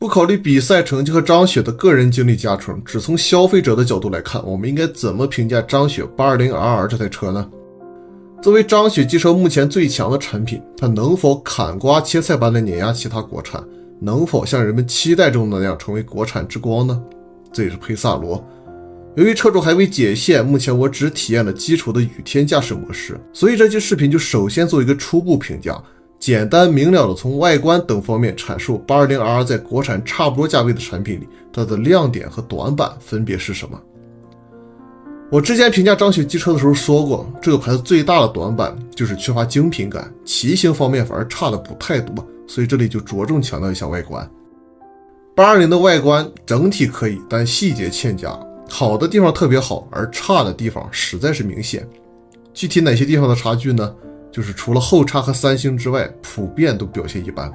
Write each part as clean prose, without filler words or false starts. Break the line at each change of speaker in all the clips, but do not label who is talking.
不考慮比賽成績和張雪的個人經歷加成，只從消費者的角度來看，我們應該怎麼評價張雪 820RR 這台車呢？作為张雪机车目前最強的產品，它能否砍瓜切菜般的碾壓其他國產？能否像人們期待中的那樣成為國產之光呢？這也是佩薩羅。由於車主還未解限，目前我只體驗了基礎的雨天駕駛模式，所以這期視頻就首先做一個初步評價，簡單明了的從外觀等方面阐述 820RR 在國產差不多價位的產品裡，它的亮點和短板分別是什麼。我之前評價张雪機車的時候說過，這個牌子最大的短板就是缺乏精品感，骑行方面反而差的不太多，所以这裡就着重强調一下外觀。820的外觀整体可以，但細節欠佳，好的地方特別好，而差的地方實在是明顯。具體哪些地方的差距呢？就是除了后叉和三星之外，普遍都表现一般。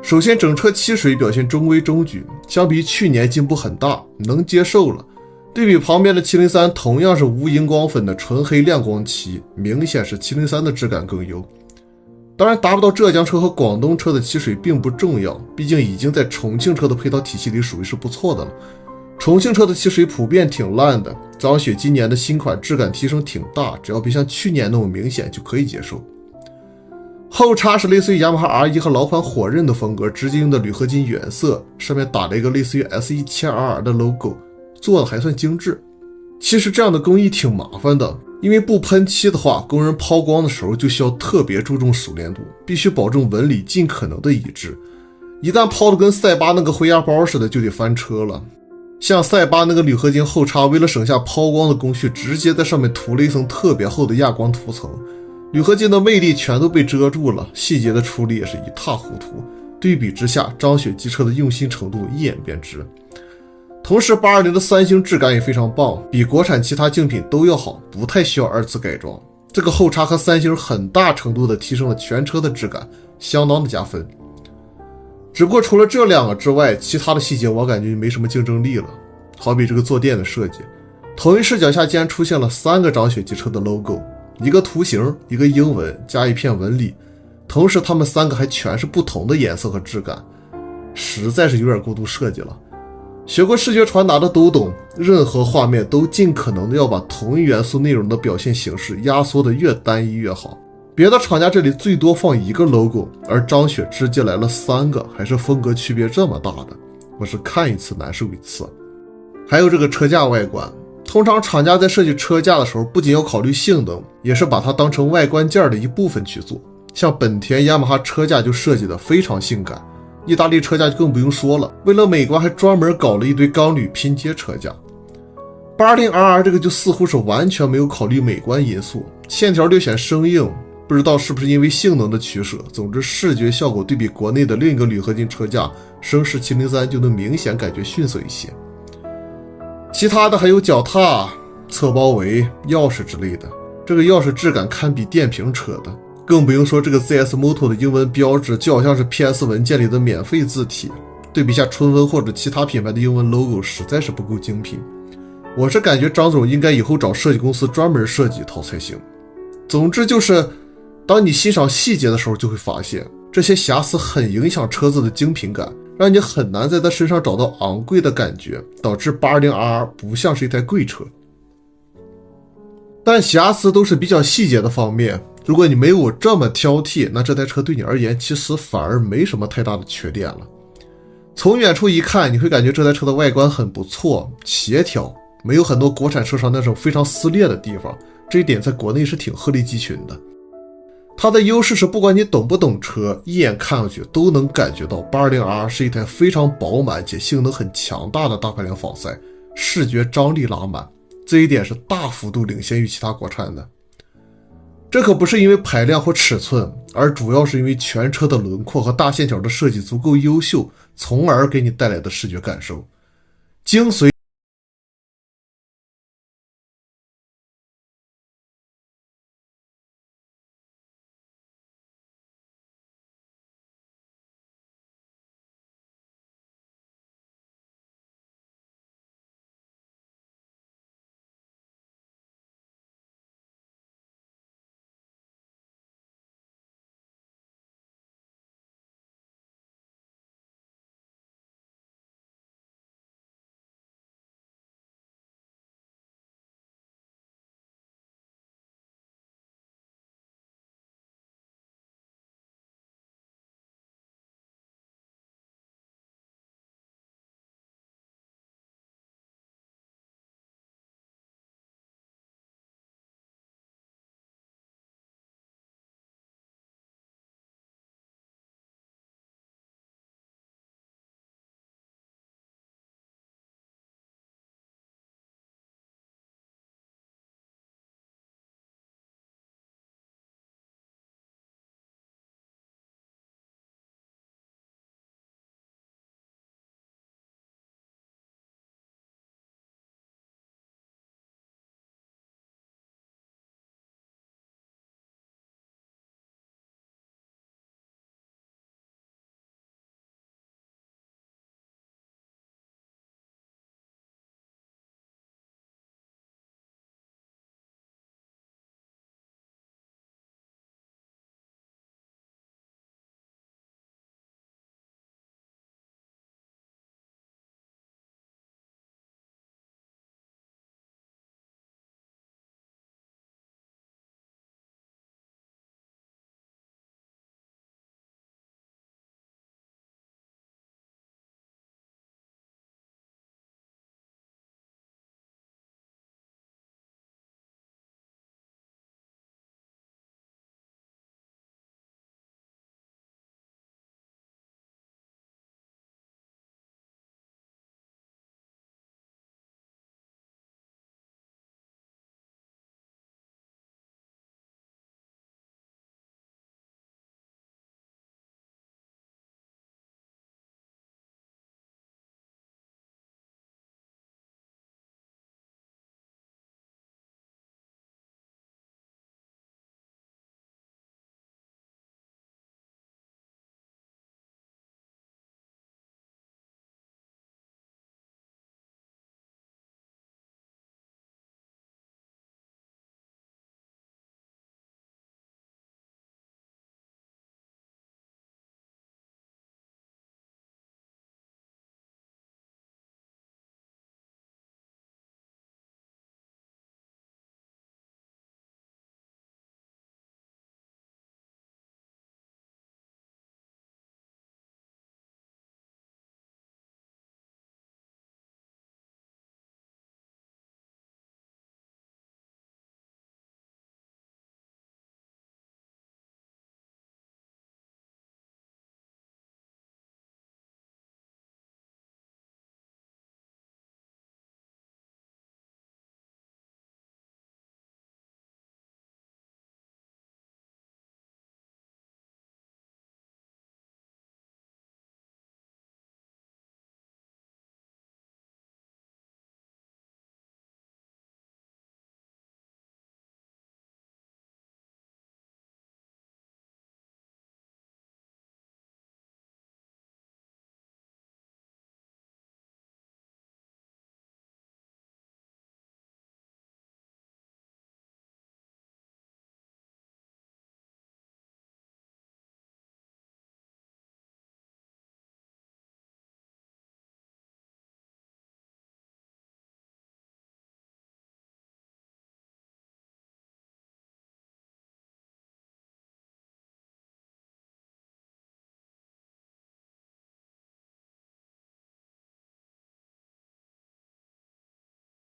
首先，整车漆水表现中规中矩，相比去年进步很大，能接受了。对比旁边的703，同样是无荧光粉的纯黑亮光漆，明显是703的質感更優。當然，達不到浙江車和廣東車的漆水並不重要，畢竟已經在重慶車的配套體系裡屬於是不錯的了。重慶車的漆水普遍挺爛的，張雪今年的新款質感提升挺大，只要別像去年那麼明顯就可以接受。後叉是類似於雅馬哈 R1 和老款火刃的風格，直接用的鋁合金原色，上面打了一個類似於 S1000RR 的 logo， 做的還算精緻。其實這樣的工藝挺麻煩的，因為不噴漆的話，工人拋光的時候就需要特別注重熟練度，必須保證紋理盡可能的一致。一旦拋的跟賽巴那個灰壓包似的，就得翻車了。像赛巴那個鋁合金後叉，為了省下拋光的工序，直接在上面塗了一層特別厚的亞光塗層，鋁合金的魅力全都被遮住了，細節的處理也是一塌糊涂。對比之下，张雪機車的用心程度一眼便知。同時820的三星質感也非常棒，比國產其他競品都要好，不太需要二次改裝。這個後叉和三星很大程度的提升了全車的質感，相當的加分。只不過除了這兩個之外，其他的細節我感覺沒什麼競爭力了。好比這個坐墊的設計，同一視角下竟然出現了3個張雪機車的 logo， 一個圖形，一個英文，加一片紋理，同時它們3個還全是不同的顏色和質感，實在是有點過度設計了。學過視覺傳達的都懂，任何畫面都盡可能的要把同一元素內容的表現形式壓縮的越單一越好。別的廠家這裡最多放一個 logo， 而張雪直接來了3個，還是風格區別這麼大的，我是看一次難受一次。還有這個車架外觀，通常廠家在設計車架的時候，不僅要考慮性能，也是把它當成外觀件的一部分去做。像本田、雅馬哈車架就設計的非常性感，意大利車架就更不用說了，為了美觀還專門搞了一堆鋼鋁拼接車架。820RR 這個就似乎是完全沒有考慮美觀因素，線條略顯生硬，不知道是不是因為性能的取捨，總之視覺效果对比國內的另一个鋁合金車架声势703就能明顯感覺遜色一些。其他的還有腳踏、側包圍、鑰匙之類的，這個鑰匙質感堪比電瓶車的，更不用說這個 ZS Moto 的英文標誌就好像是 PS 文件裡的免費字體，對比下春風或者其他品牌的英文 logo 實在是不夠精品。我是感覺張總應該以後找設計公司專門設計一套才行。總之就是當你欣賞細節的時候，就會發現這些瑕疵很影響車子的精品感，讓你很難在它身上找到昂貴的感覺，導致 820RR 不像是一台貴車。但瑕疵都是比較細節的方面，如果你沒有這麼挑剔，那這台車對你而言其實反而沒什麼太大的缺點了。從遠處一看，你會感覺這台車的外觀很不錯，協調，沒有很多國產車上那種非常撕裂的地方，這一點在國內是挺鶴立雞群的。它的優勢是不管你懂不懂車，一眼看上去都能感覺到 820RR 是一台非常飽滿且性能很強大的大排量仿賽，視覺張力拉滿，這一點是大幅度領先於其他國產的。這可不是因為排量或尺寸，而主要是因為全車的輪廓和大線條的設計足夠優秀，從而給你帶來的視覺感受。精髓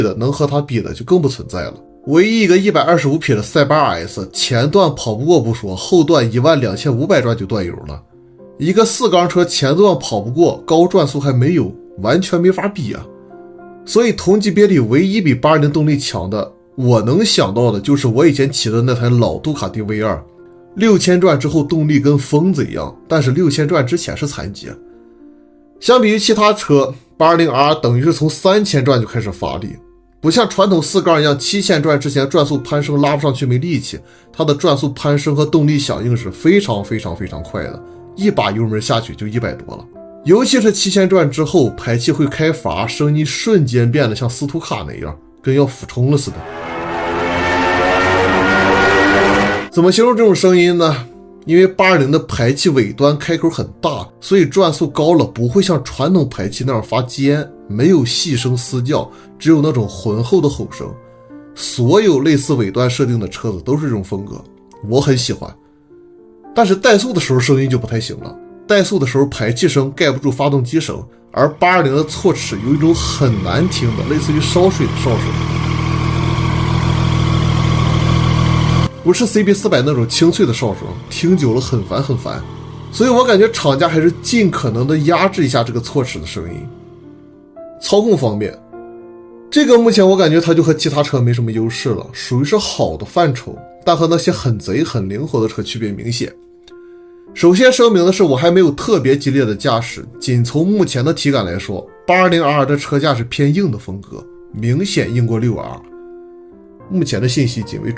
的能和它比的就更不存在了。唯一一个125匹的塞巴 S， 前段跑不过不說，後段12500轉就斷油了。一個4缸車前段跑不過，高轉速還沒有，完全沒法比啊。所以同級別裡唯一比820動力強的，我能想到的就是我以前騎的那台老杜卡迪 V2，6000轉之後動力跟瘋子一樣，但是6000轉之前是殘疾。相比於其他車，820R 等於是從3000轉就開始發力，不像傳統4缸一樣7000轉之前轉速攀升拉不上去沒力氣，它的轉速攀升和動力響應是非常快的，一把油門下去就100多了。尤其是7000轉之後，排氣會開閥，聲音瞬間變得像斯圖卡那樣，跟要俯衝了似的。怎麼形容這種聲音呢？因為820的排氣尾端開口很大，所以轉速高了不會像傳統排氣那樣發尖，沒有細聲嘶叫，只有那種渾厚的吼聲。所有類似尾端設定的車子都是這種風格，我很喜歡。但是怠速的時候聲音就不太行了，怠速的時候排氣聲蓋不住發動機聲，而820的錯齒有一種很難聽的類似於燒水的哨聲，不是 CB400 那種清脆的哨聲，聽久了很煩。所以我感覺廠家還是盡可能的壓制一下這個錯齒的聲音。操控方面，這個目前我感覺它就和其他車沒什麼優勢了，屬於是好的範疇，但和那些很賊很靈活的車區別明顯。首先聲明的是，我還沒有特別激烈的駕駛，僅從目前的體感來說，820R 的車架是偏硬的風格，明顯硬過6R。目前的信息僅為